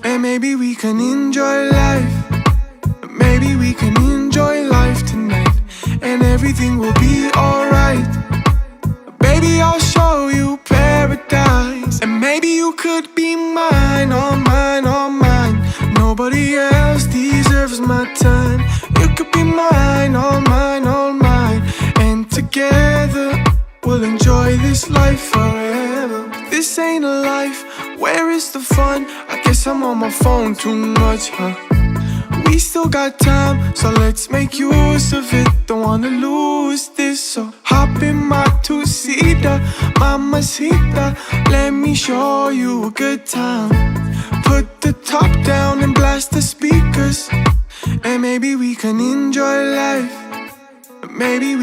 And maybe we can enjoy life. Maybe we can enjoy life tonight, and everything will be alright. Baby, I'll show you paradise, and maybe you could be mine, all mine, all mine. Nobody else deserves my time. You could be mine, all mine, all mine. And together we'll enjoy this life forever. This ain't a life, where is the fun? I guess I'm on my phone too much, huh? We still got time, so let's make use of it. Don't wanna lose this, so hop in my two-seater, mamacita. Let me show you a good time. Put the top down and blast the speakers, and maybe we can enjoy life. Maybe we